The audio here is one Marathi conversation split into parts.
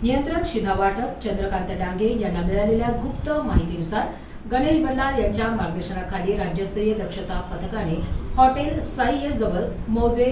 नियंत्रक शिधा वाटप चंद्रकांत डांगे यांना मिळालेल्या गुप्त माहितीनुसार गणेश बल्लाळ यांच्या मार्गदर्शनाखाली राज्यस्तरीय दक्षता पथकाने हॉटेल साई जवळ मौजे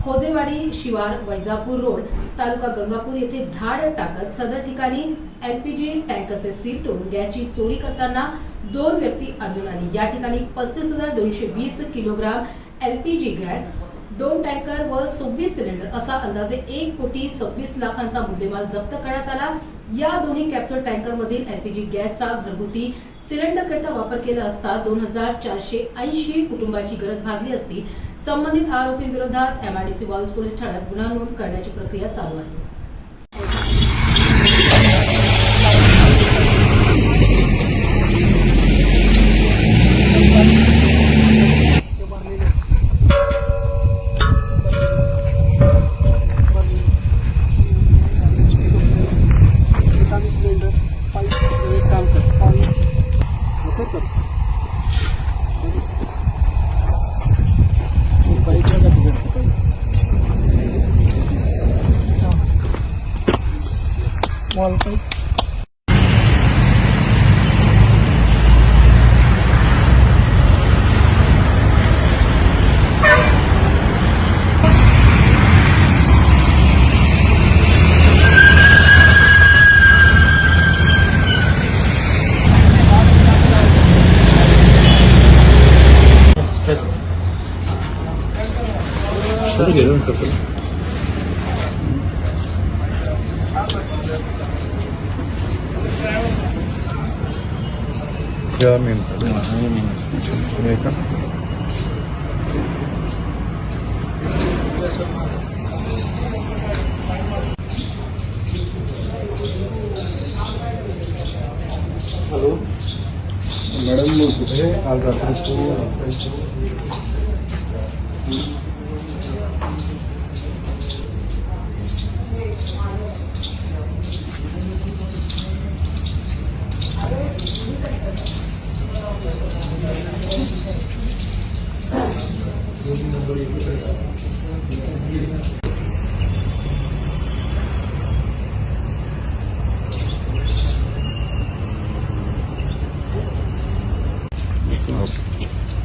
खोजेवाडी शिवार वैजापूर रोड तालुका गंगापूर येथे धाड टाकत सदर ठिकाणी एलपीजी टँकरचे सील तोडून गॅसची चोरी करताना 2 व्यक्ती आढळून आली। या ठिकाणी 35,220 किलोग्राम एलपीजी गॅस, 2 टँकर व 26 सिलेंडर असा अंदाजे 1,26 लाखांचा मुद्देमाल जप्त करण्यात आला। या दोन्ही कॅप्सूल टँकर मधील एलपीजी गॅसचा घरगुती सिलेंडर करता वापर केला असता 2,480 कुटुंबाची गरज भागली असती। संबंधित आरोपींविरोधात एमआयडीसी वाळूज पोलीस ठाण्यात गुन्हा नोंद करण्याची प्रक्रिया चालू आहे। हेलो मैडम, कुठे काल रात्री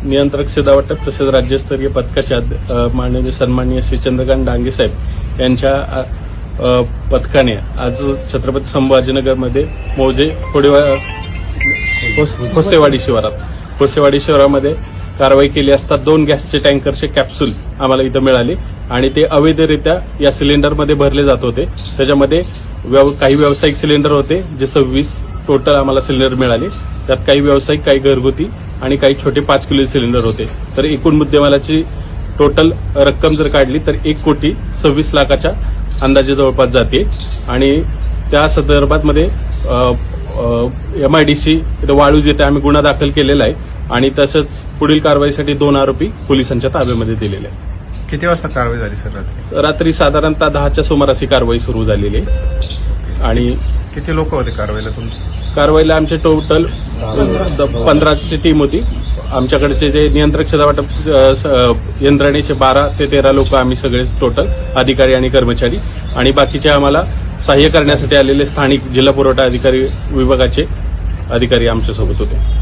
नियंत्रक शिधा वाटप तसेच राज्यस्तरीय पथकाचे माननीय सन्माननीय श्री चंद्रकांत डांगे साहेब यांच्या पथकाने आज छत्रपती संभाजीनगरमध्ये मौजे खोसेवाडी शिवारामध्ये कारवाई केली असता 2 गॅसचे टँकरचे कॅप्सूल आम्हाला इथं मिळाले आणि ते अवैधरित्या या सिलेंडरमध्ये भरले जात होते। त्याच्यामध्ये काही व्यावसायिक सिलेंडर होते जे 26 टोटल आम्हाला सिलेंडर मिळाले। त्यात काही व्यावसायिक, काही घरगुती आणि काही छोटे 5 किलो सिलेंडर होते। तर एकूण मुद्देमालाची टोटल रक्कम जर काढली तर 1,26 लाखाच्या अंदाजे जवळपास जाते आणि त्या संदर्भात मध्ये एमआयडीसी वाळूज येथे आम्ही गुन्हा दाखल केलेला आहे आणि तसंच पुढील कारवाईसाठी 2 आरोपी पोलिसांच्या ताब्यामध्ये दिलेले आहेत। किती वाजता कारवाई झाली सर? रात्री साधारणतः 10च्या सुमारास ही कारवाई सुरू झालेली आहे। आणि किती लोक होते कारवाईला तुमची? कारवाईला आमचे टोटल 15ची टीम होती। आमच्याकडचे जे नियंत्रक शिधा वाटप यंत्रणेचे 12 ते 13 लोक आम्ही सगळे टोटल अधिकारी आणि कर्मचारी आणि बाकीचे आम्हाला सहाय्य करण्यासाठी आलेले स्थानिक जिल्हा पुरवठा अधिकारी विभागाचे अधिकारी आमच्यासोबत होते।